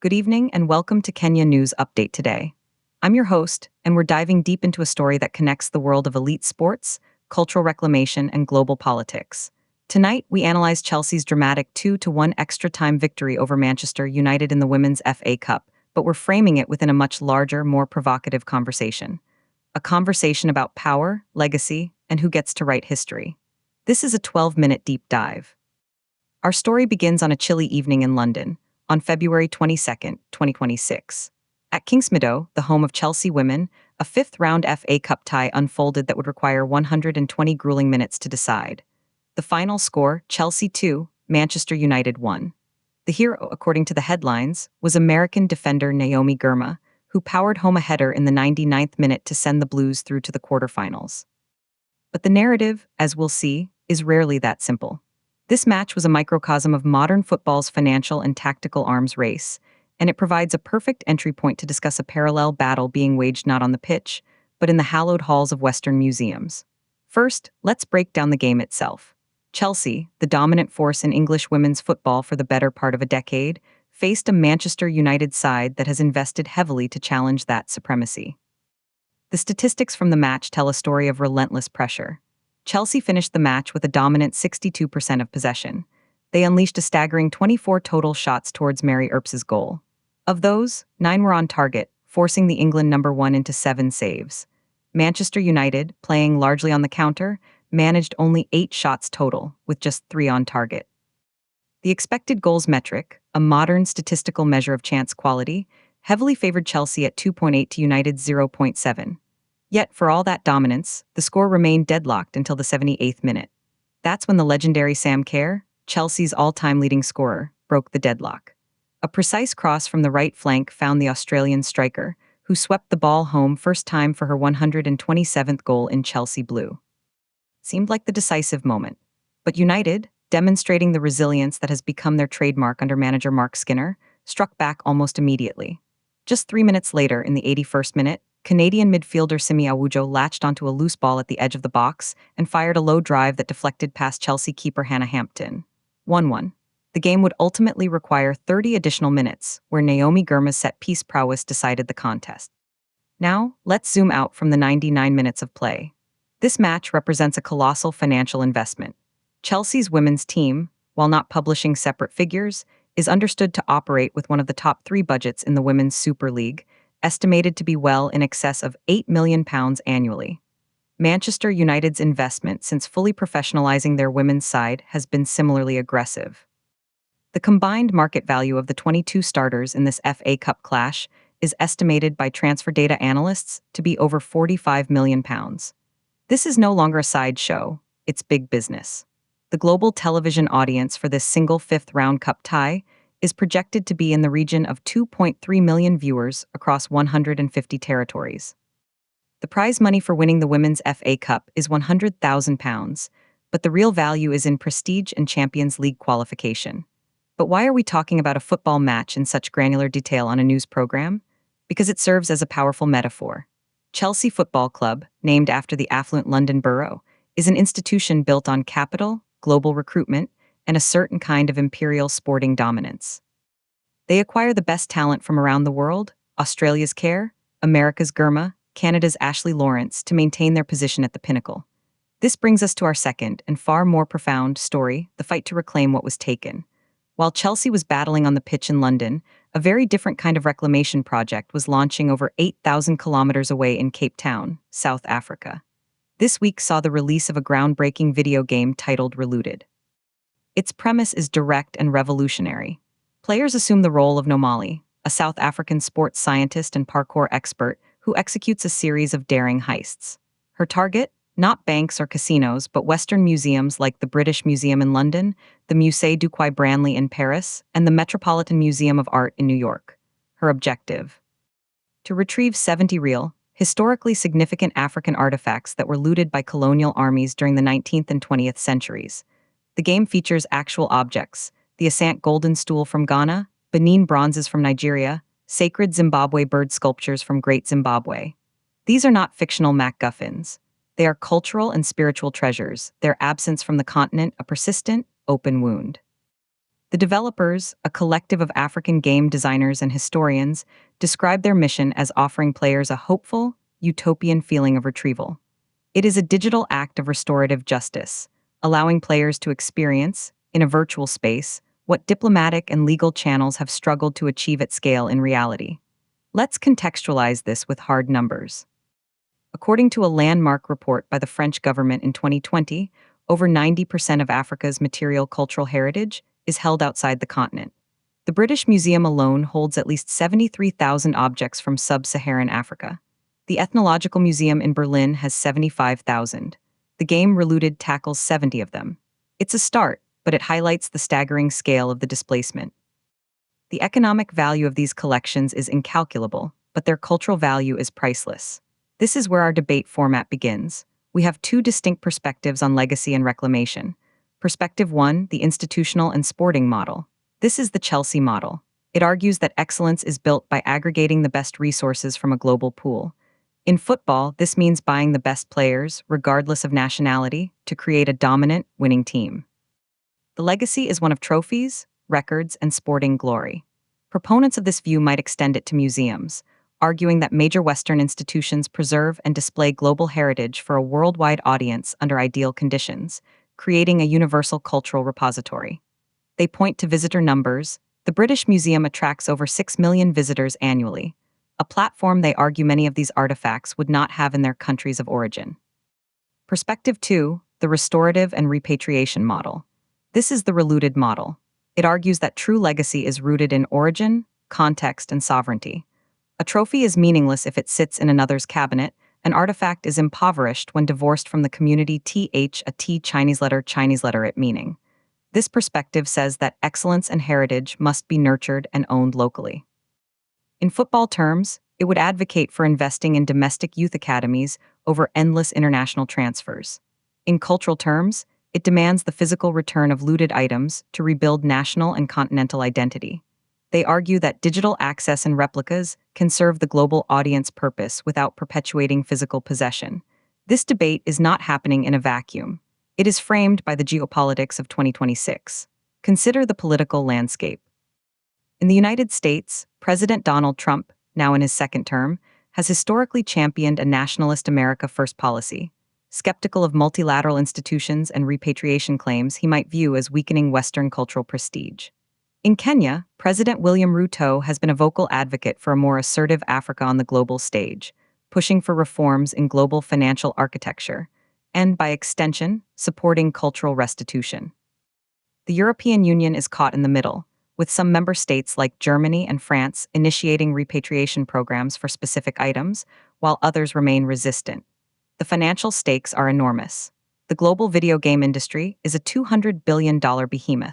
Good evening and welcome to Kenya News Update today. I'm your host, and we're diving deep into a story that connects the world of elite sports, cultural reclamation, and global politics. Tonight, we analyze Chelsea's dramatic 2-1 extra time victory over Manchester United in the Women's FA Cup, but we're framing it within a much larger, more provocative conversation. A conversation about power, legacy, and who gets to write history. This is a 12-minute deep dive. Our story begins on a chilly evening in London, on February 22nd, 2026. At Kingsmeadow, the home of Chelsea women, a fifth-round FA Cup tie unfolded that would require 120 grueling minutes to decide. The final score, Chelsea 2, Manchester United 1. The hero, according to the headlines, was American defender Naomi Girma, who powered home a header in the 99th minute to send the Blues through to the quarterfinals. But the narrative, as we'll see, is rarely that simple. This match was a microcosm of modern football's financial and tactical arms race, and it provides a perfect entry point to discuss a parallel battle being waged not on the pitch, but in the hallowed halls of Western museums. First, let's break down the game itself. Chelsea, the dominant force in English women's football for the better part of a decade, faced a Manchester United side that has invested heavily to challenge that supremacy. The statistics from the match tell a story of relentless pressure. Chelsea finished the match with a dominant 62% of possession. They unleashed a staggering 24 total shots towards Mary Earps's goal. Of those, 9 were on target, forcing the England number 1 into 7 saves. Manchester United, playing largely on the counter, managed only 8 shots total, with just 3 on target. The expected goals metric, a modern statistical measure of chance quality, heavily favored Chelsea at 2.8 to United's 0.7. Yet, for all that dominance, the score remained deadlocked until the 78th minute. That's when the legendary Sam Kerr, Chelsea's all-time leading scorer, broke the deadlock. A precise cross from the right flank found the Australian striker, who swept the ball home first time for her 127th goal in Chelsea blue. Seemed like the decisive moment. But United, demonstrating the resilience that has become their trademark under manager Mark Skinner, struck back almost immediately. Just 3 minutes later, in the 81st minute, Canadian midfielder Simi Awujo latched onto a loose ball at the edge of the box and fired a low drive that deflected past Chelsea keeper Hannah Hampton. 1-1. The game would ultimately require 30 additional minutes, where Naomi Girma's set-piece prowess decided the contest. Now, let's zoom out from the 99 minutes of play. This match represents a colossal financial investment. Chelsea's women's team, while not publishing separate figures, is understood to operate with one of the top 3 budgets in the Women's Super League, estimated to be well in excess of £8 million annually. Manchester United's investment since fully professionalizing their women's side has been similarly aggressive. The combined market value of the 22 starters in this FA Cup clash is estimated by transfer data analysts to be over £45 million. This is no longer a sideshow, it's big business. The global television audience for this single fifth-round cup tie is projected to be in the region of 2.3 million viewers across 150 territories. The prize money for winning the Women's FA Cup is £100,000, but the real value is in prestige and Champions League qualification. But why are we talking about a football match in such granular detail on a news program? Because it serves as a powerful metaphor. Chelsea Football Club, named after the affluent London borough, is an institution built on capital, global recruitment, and a certain kind of imperial sporting dominance. They acquire the best talent from around the world, Australia's Kerr, America's Girma, Canada's Ashley Lawrence, to maintain their position at the pinnacle. This brings us to our second and far more profound story, the fight to reclaim what was taken. While Chelsea was battling on the pitch in London, a very different kind of reclamation project was launching over 8,000 kilometers away in Cape Town, South Africa. This week saw the release of a groundbreaking video game titled Relooted. Its premise is direct and revolutionary. Players assume the role of Nomali, a South African sports scientist and parkour expert who executes a series of daring heists. Her target? Not banks or casinos, but Western museums like the British Museum in London, the Musée du Quai Branly in Paris, and the Metropolitan Museum of Art in New York. Her objective? To retrieve 70 real, historically significant African artifacts that were looted by colonial armies during the 19th and 20th centuries. The game features actual objects: the Asante golden stool from Ghana, Benin bronzes from Nigeria, sacred Zimbabwe bird sculptures from Great Zimbabwe. These are not fictional MacGuffins. They are cultural and spiritual treasures, their absence from the continent a persistent, open wound. The developers, a collective of African game designers and historians, describe their mission as offering players a hopeful, utopian feeling of retrieval. It is a digital act of restorative justice, allowing players to experience, in a virtual space, what diplomatic and legal channels have struggled to achieve at scale in reality. Let's contextualize this with hard numbers. According to a landmark report by the French government in 2020, over 90% of Africa's material cultural heritage is held outside the continent. The British Museum alone holds at least 73,000 objects from sub-Saharan Africa. The Ethnological Museum in Berlin has 75,000. The game Relooted tackles 70 of them. It's a start, but it highlights the staggering scale of the displacement. The economic value of these collections is incalculable, but their cultural value is priceless. This is where our debate format begins. We have two distinct perspectives on legacy and reclamation. Perspective 1, the institutional and sporting model. This is the Chelsea model. It argues that excellence is built by aggregating the best resources from a global pool. In football, this means buying the best players, regardless of nationality, to create a dominant, winning team. The legacy is one of trophies, records, and sporting glory. Proponents of this view might extend it to museums, arguing that major Western institutions preserve and display global heritage for a worldwide audience under ideal conditions, creating a universal cultural repository. They point to visitor numbers. The British Museum attracts over 6 million visitors annually, a platform they argue many of these artifacts would not have in their countries of origin. Perspective 2, the restorative and repatriation model. This is the Relooted model. It argues that true legacy is rooted in origin, context, and sovereignty. A trophy is meaningless if it sits in another's cabinet. An artifact is impoverished when divorced from the community a Chinese letter it meaning. This perspective says that excellence and heritage must be nurtured and owned locally. In football terms, it would advocate for investing in domestic youth academies over endless international transfers. In cultural terms, it demands the physical return of looted items to rebuild national and continental identity. They argue that digital access and replicas can serve the global audience purpose without perpetuating physical possession. This debate is not happening in a vacuum. It is framed by the geopolitics of 2026. Consider the political landscape. In the United States, President Donald Trump, now in his second term, has historically championed a nationalist America First policy, skeptical of multilateral institutions and repatriation claims he might view as weakening Western cultural prestige. In Kenya, President William Ruto has been a vocal advocate for a more assertive Africa on the global stage, pushing for reforms in global financial architecture, and, by extension, supporting cultural restitution. The European Union is caught in the middle, with some member states like Germany and France initiating repatriation programs for specific items, while others remain resistant. The financial stakes are enormous. The global video game industry is a $200 billion behemoth.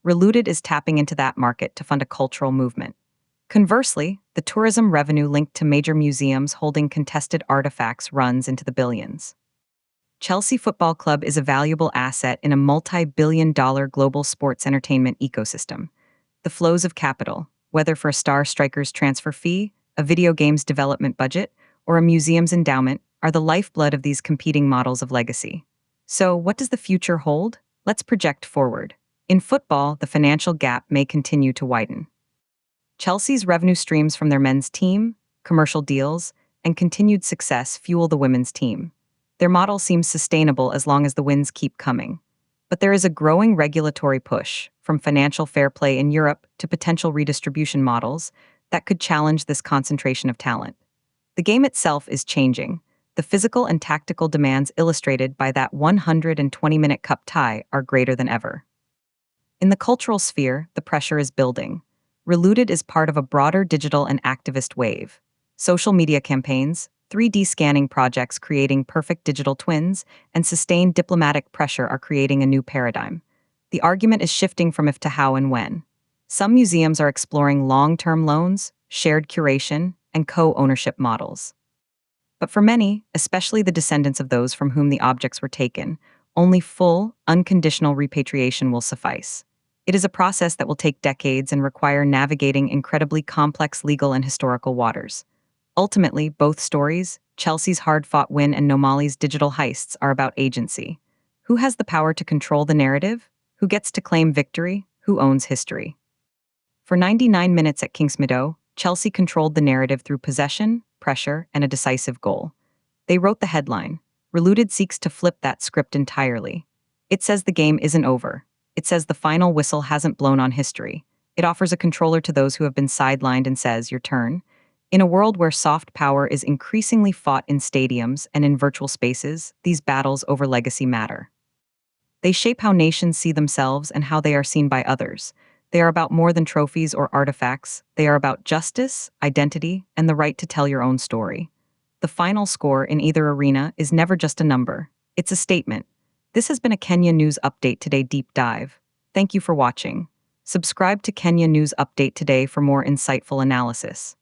Relooted is tapping into that market to fund a cultural movement. Conversely, the tourism revenue linked to major museums holding contested artifacts runs into the billions. Chelsea Football Club is a valuable asset in a multi-billion-dollar global sports entertainment ecosystem. The flows of capital, whether for a star striker's transfer fee, a video game's development budget, or a museum's endowment, are the lifeblood of these competing models of legacy. So, what does the future hold? Let's project forward. In football, the financial gap may continue to widen. Chelsea's revenue streams from their men's team, commercial deals, and continued success fuel the women's team. Their model seems sustainable as long as the wins keep coming. But there is a growing regulatory push, from financial fair play in Europe to potential redistribution models, that could challenge this concentration of talent. The game itself is changing. The physical and tactical demands illustrated by that 120-minute cup tie are greater than ever. In the cultural sphere, the pressure is building. Relooted is part of a broader digital and activist wave. Social media campaigns, 3D scanning projects creating perfect digital twins, and sustained diplomatic pressure are creating a new paradigm. The argument is shifting from if to how and when. Some museums are exploring long-term loans, shared curation, and co-ownership models. But for many, especially the descendants of those from whom the objects were taken, only full, unconditional repatriation will suffice. It is a process that will take decades and require navigating incredibly complex legal and historical waters. Ultimately, both stories, Chelsea's hard-fought win and Nomali's digital heists, are about agency. Who has the power to control the narrative? Who gets to claim victory? Who owns history? For 99 minutes at Kingsmeadow, Chelsea controlled the narrative through possession, pressure, and a decisive goal. They wrote the headline. Relooted seeks to flip that script entirely. It says the game isn't over. It says the final whistle hasn't blown on history. It offers a controller to those who have been sidelined and says, your turn. In a world where soft power is increasingly fought in stadiums and in virtual spaces, these battles over legacy matter. They shape how nations see themselves and how they are seen by others. They are about more than trophies or artifacts. They are about justice, identity, and the right to tell your own story. The final score in either arena is never just a number. It's a statement. This has been a Kenya News Update Today deep dive. Thank you for watching. Subscribe to Kenya News Update Today for more insightful analysis.